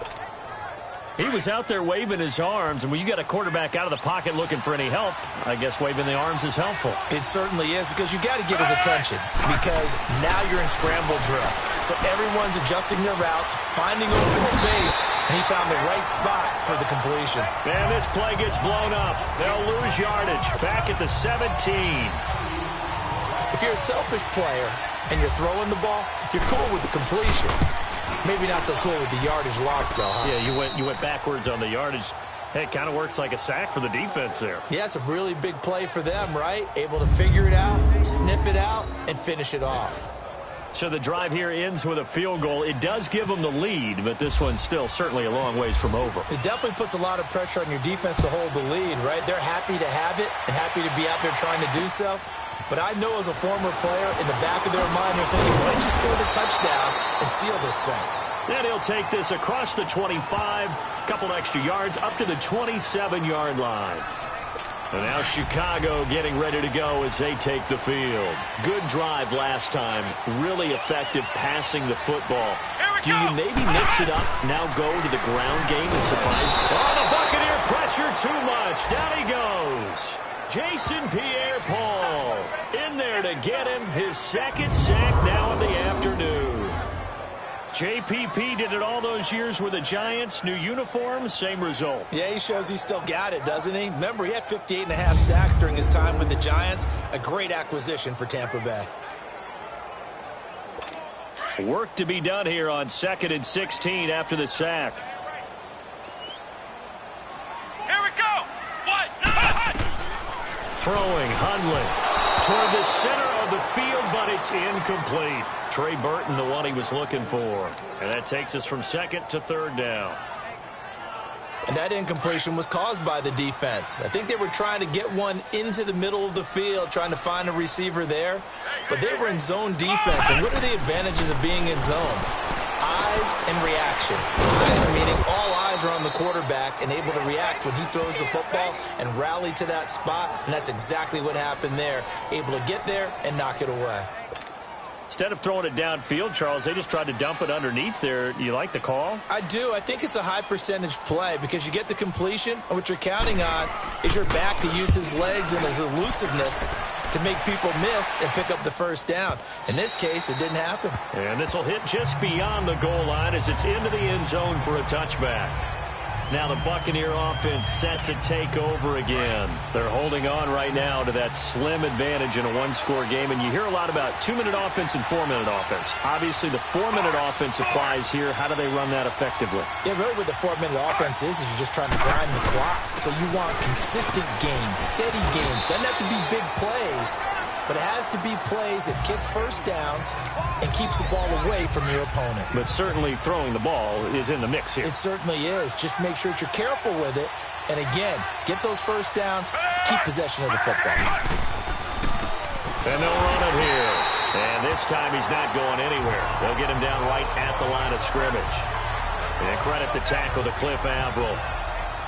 He was out there waving his arms, and when you got a quarterback out of the pocket looking for any help, I guess waving the arms is helpful. It certainly is, because you got to get his attention, because now you're in scramble drill. So everyone's adjusting their routes, finding open space, and he found the right spot for the completion. And this play gets blown up. They'll lose yardage back at the 17. If you're a selfish player and you're throwing the ball, you're cool with the completion. Maybe not so cool with the yardage loss, though, huh? Yeah, you went backwards on the yardage. Hey, it kind of works like a sack for the defense there. Yeah, it's a really big play for them, right? Able to figure it out, sniff it out, and finish it off. So the drive here ends with a field goal. It does give them the lead, but this one's still certainly a long ways from over. It definitely puts a lot of pressure on your defense to hold the lead, right? They're happy to have it and happy to be out there trying to do so. But I know as a former player, in the back of their mind, they're thinking, why don't you score the touchdown and seal this thing? Then he'll take this across the 25, couple extra yards, up to the 27-yard line. And now Chicago getting ready to go as they take the field. Good drive last time. Really effective passing the football. Do you maybe mix it up, now go to the ground game and surprise? Oh, the Buccaneer pressure too much. Down he goes. Jason Pierre-Paul in there to get him his second sack now in the afternoon. JPP did it all those years with the Giants. New uniform, same result. Yeah, he shows he still got it, doesn't he? Remember, he had 58.5 sacks during his time with the Giants. A great acquisition for Tampa Bay. Work to be done here on 2nd and 16 after the sack. Here we go. What? Throwing Hundley toward the center of the field, but it's incomplete. Trey Burton, the one he was looking for. And that takes us from 2nd to 3rd down. And that incompletion was caused by the defense. I think they were trying to get one into the middle of the field, trying to find a receiver there. But they were in zone defense. And what are the advantages of being in zone? Eyes and reaction. Eyes meaning all eyes are on the quarterback and able to react when he throws the football and rally to that spot. And that's exactly what happened there. Able to get there and knock it away. Instead of throwing it downfield, Charles, they just tried to dump it underneath there. You like the call? I do. I think it's a high percentage play because you get the completion, and what you're counting on is your back to use his legs and his elusiveness to make people miss and pick up the first down. In this case, it didn't happen. And this will hit just beyond the goal line as it's into the end zone for a touchback. Now the Buccaneer offense set to take over again. They're holding on right now to that slim advantage in a one-score game. And you hear a lot about 2-minute offense and 4-minute offense. Obviously, the 4-minute offense applies here. How do they run that effectively? Yeah, really what the 4-minute offense is you're just trying to grind the clock. So you want consistent gains, steady gains. Doesn't have to be big plays, but it has to be plays that gets first downs and keeps the ball away from your opponent. But certainly throwing the ball is in the mix here. It certainly is. Just make sure that you're careful with it. And again, get those first downs, keep possession of the football. And they'll run it here. And this time he's not going anywhere. They'll get him down right at the line of scrimmage. And credit the tackle to Cliff Averill.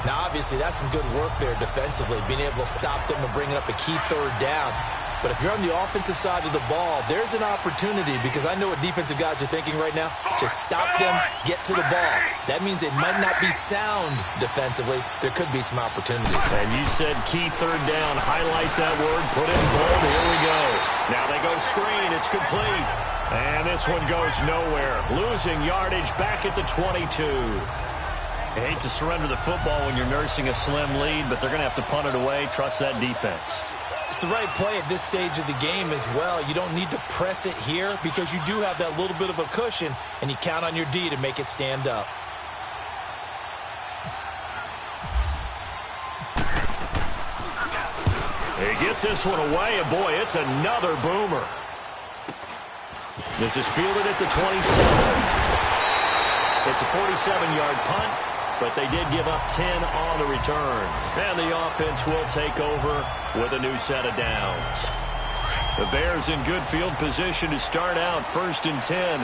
Now, obviously, that's some good work there defensively, being able to stop them and bringing up a key 3rd down. But if you're on the offensive side of the ball, there's an opportunity because I know what defensive guys are thinking right now. Just stop them, get to the ball. That means they might not be sound defensively. There could be some opportunities. And you said key 3rd down. Highlight that word. Put it in bold. Here we go. Now they go screen. It's complete. And this one goes nowhere. Losing yardage back at the 22. I hate to surrender the football when you're nursing a slim lead, but they're going to have to punt it away. Trust that defense. It's the right play at this stage of the game as well. You don't need to press it here because you do have that little bit of a cushion, and you count on your D to make it stand up. He gets this one away, and boy, it's another boomer. This is fielded at the 27. It's a 47-yard punt, but they did give up 10 on the return. And the offense will take over with a new set of downs. The Bears in good field position to start out 1st and 10.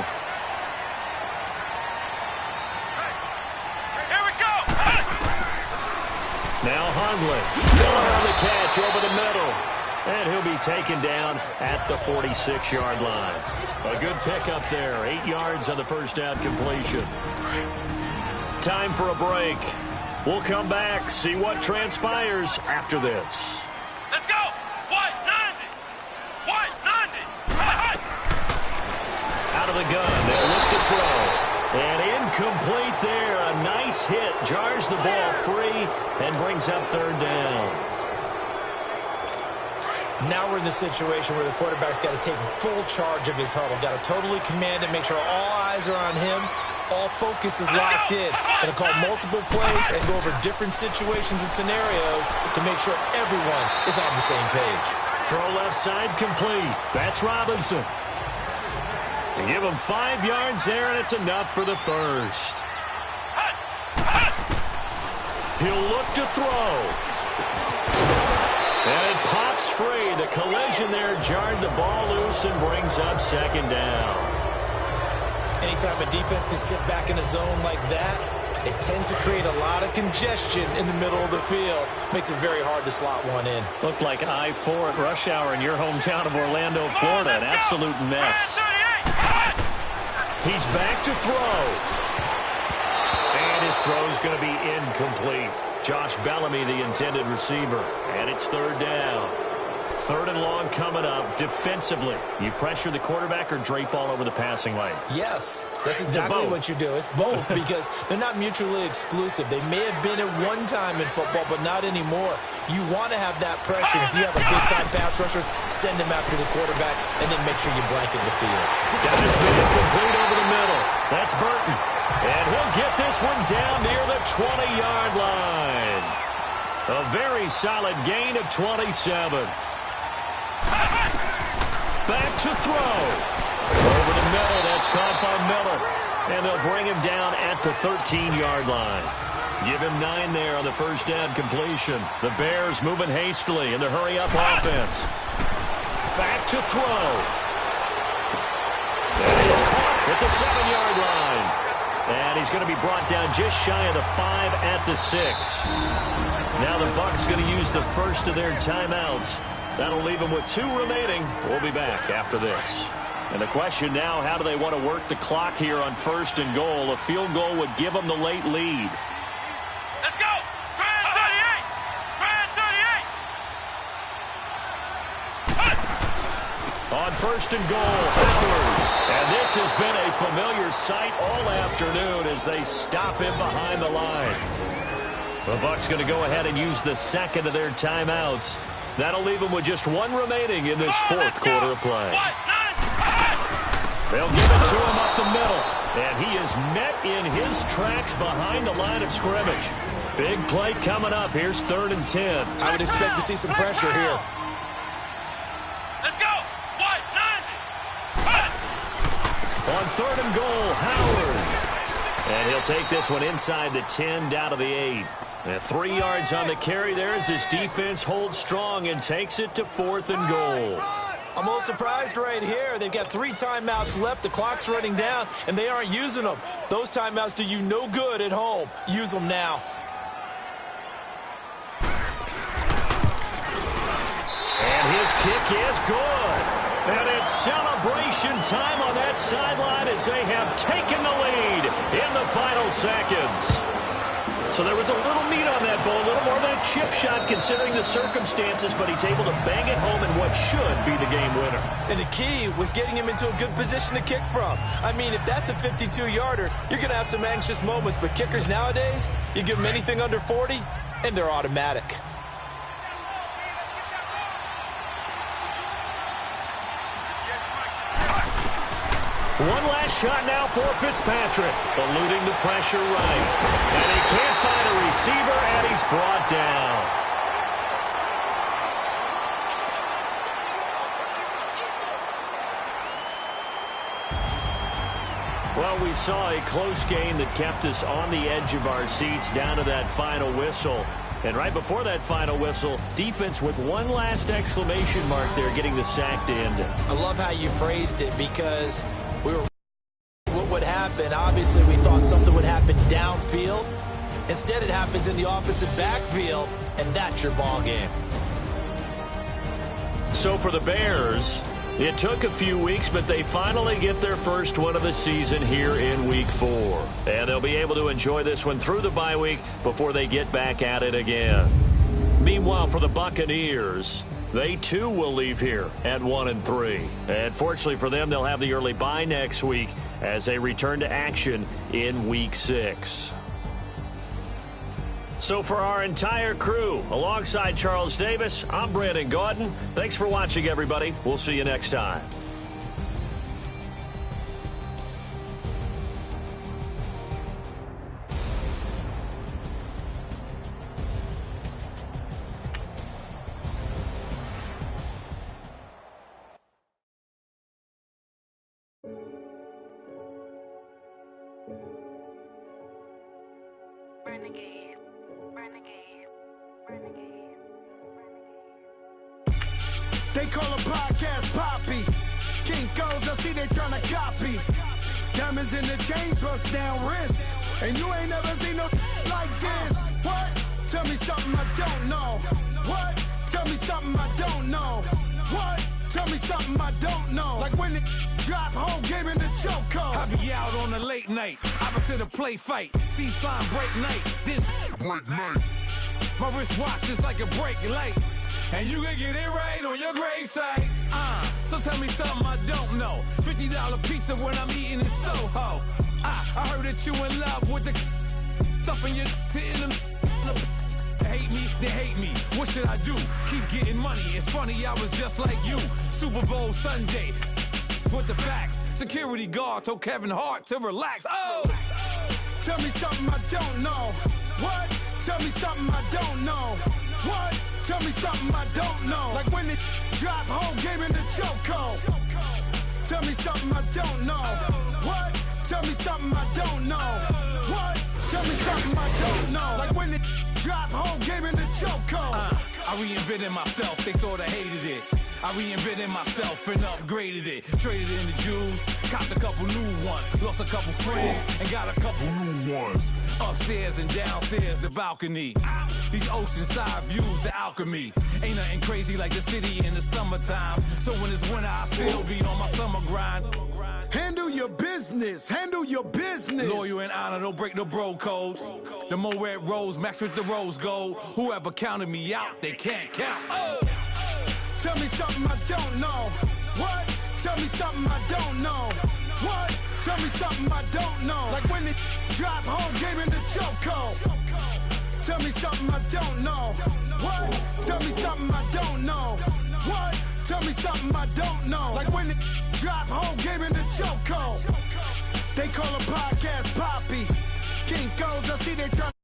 Here we go. Now Hundley going on the catch over the middle. And he'll be taken down at the 46-yard line. A good pickup there. 8 yards on the first down completion. Time for a break. We'll come back, see what transpires after this. Let's go. 190. 190. Out of the gun, they'll look to throw. And incomplete there. A nice hit. Jars the ball free and brings up 3rd down. Now we're in the situation where the quarterback's got to take full charge of his huddle. Got to totally command it, make sure all eyes are on him. All focus is locked in. Going to call multiple plays and go over different situations and scenarios to make sure everyone is on the same page. Throw left side complete. That's Robinson. They give him 5 yards there, and it's enough for the first. He'll look to throw. And it pops free. The collision there jarred the ball loose and brings up 2nd down. Anytime a defense can sit back in a zone like that, it tends to create a lot of congestion in the middle of the field. Makes it very hard to slot one in. Looked like I-4 at rush hour in your hometown of Orlando, Florida. An absolute mess. He's back to throw. And his throw's going to be incomplete. Josh Bellamy, the intended receiver. And it's third down. Third and long coming up. Defensively, you pressure the quarterback or drape all over the passing lane? Yes, that's exactly what you do. It's both because they're not mutually exclusive. They may have been at one time in football, but not anymore. You want to have that pressure. If you have a big-time pass rusher, send him after the quarterback, and then make sure you blanket the field. That has been incomplete over the middle. That's Burton. And he'll get this one down near the 20-yard line. A very solid gain of 27. Back to throw. Over the middle. That's caught by Miller. And they'll bring him down at the 13-yard line. Give him 9 there on the first down completion. The Bears moving hastily in the hurry-up offense. Back to throw. And it's caught at the 7-yard line. And he's going to be brought down just shy of the 5 at the 6. Now the Bucs going to use the first of their timeouts. That'll leave them with 2 remaining. We'll be back after this. And the question now, how do they want to work the clock here on first and goal? A field goal would give them the late lead. Let's go! Grand 38! Grand 38! On first and goal, Howard. And this has been a familiar sight all afternoon as they stop him behind the line. The Bucs going to go ahead and use the second of their timeouts. That'll leave them with just 1 remaining in this fourth quarter of play. They'll give it to him up the middle. And he is met in his tracks behind the line of scrimmage. Big play coming up. Here's 3rd and 10. I would expect to see some pressure here. Let's go! What? 90! On 3rd and goal, Howard. And he'll take this one inside the 10 down to the 8. And 3 yards on the carry there as his defense holds strong and takes it to 4th and goal. I'm a little surprised right here. They've got 3 timeouts left. The clock's running down, and they aren't using them. Those timeouts do you no good at home. Use them now. And his kick is good. And it's celebration time on that sideline as they have taken the lead in the final seconds. So there was a little meat on that ball, a little more than a chip shot considering the circumstances, but he's able to bang it home in what should be the game winner. And the key was getting him into a good position to kick from. I mean, if that's a 52-yarder, you're going to have some anxious moments, but kickers nowadays, you give them anything under 40, and they're automatic. One last shot now for Fitzpatrick, eluding the pressure right. And he can't find a receiver, and he's brought down. Well, we saw a close game that kept us on the edge of our seats down to that final whistle. And right before that final whistle, defense with one last exclamation mark there, getting the sack to end it. I love how you phrased it because what would happen, obviously we thought something would happen downfield. Instead it happens in the offensive backfield, and that's your ball game. So for the Bears, it took a few weeks, but they finally get their first one of the season here in Week 4. And they'll be able to enjoy this one through the bye week before they get back at it again. Meanwhile, for the Buccaneers, they too will leave here at 1-3. And fortunately for them, they'll have the early bye next week as they return to action in Week 6. So for our entire crew, alongside Charles Davis, I'm Brandon Gaudin. Thanks for watching, everybody. We'll see you next time. Renegade, renegade, renegade, renegade. They call a podcast Poppy. Kinkos, I see they tryna copy. Diamonds in the chains, bust down wrists. And you ain't never seen no like this. What? Tell me something I don't know. What? Tell me something I don't know. What? Tell me something I don't know. Like when it drop, whole game in the chokehold. I be out on a late night, opposite a play fight. See slime break night, this break night. My wristwatch is like a break light. And you can get it right on your gravesite. So tell me something I don't know. $50 pizza when I'm eating in Soho. I heard that you in love with the stuff in your in them. They hate me, they hate me. What should I do? Keep getting money. It's funny, I was just like you. Super Bowl Sunday. With the facts. Security guard told Kevin Hart to relax. Oh! Tell me something I don't know. What? Tell me something I don't know. What? Tell me something I don't know. Like when it drop whole game in the chokehold. Tell me something I don't know. What? Tell me something I don't know. What? Tell me something I don't know. Like when it drop whole game in the chokehold. I reinvented myself, they sorta hated it. I reinvented myself and upgraded it. Traded in the Jews, copped a couple new ones. Lost a couple friends and got a couple new ones. Upstairs and downstairs, the balcony. These oceanside views, the alchemy. Ain't nothing crazy like the city in the summertime. So when it's winter, I still be on my summer grind. Handle your business, handle your business. Loyal and honor, don't break the bro codes. The more red rose, max with the rose gold. Whoever counted me out, they can't count. Oh! Tell me something I don't know. What? Tell me something I don't know. What? Tell me something I don't know. Like when it drop whole game in the chokehold. Tell me something I don't know. What? Tell me something I don't know. What? Tell me something I don't know. Like when it drop whole game in the chokehold. They call a podcast Poppy. King goes, I see they trying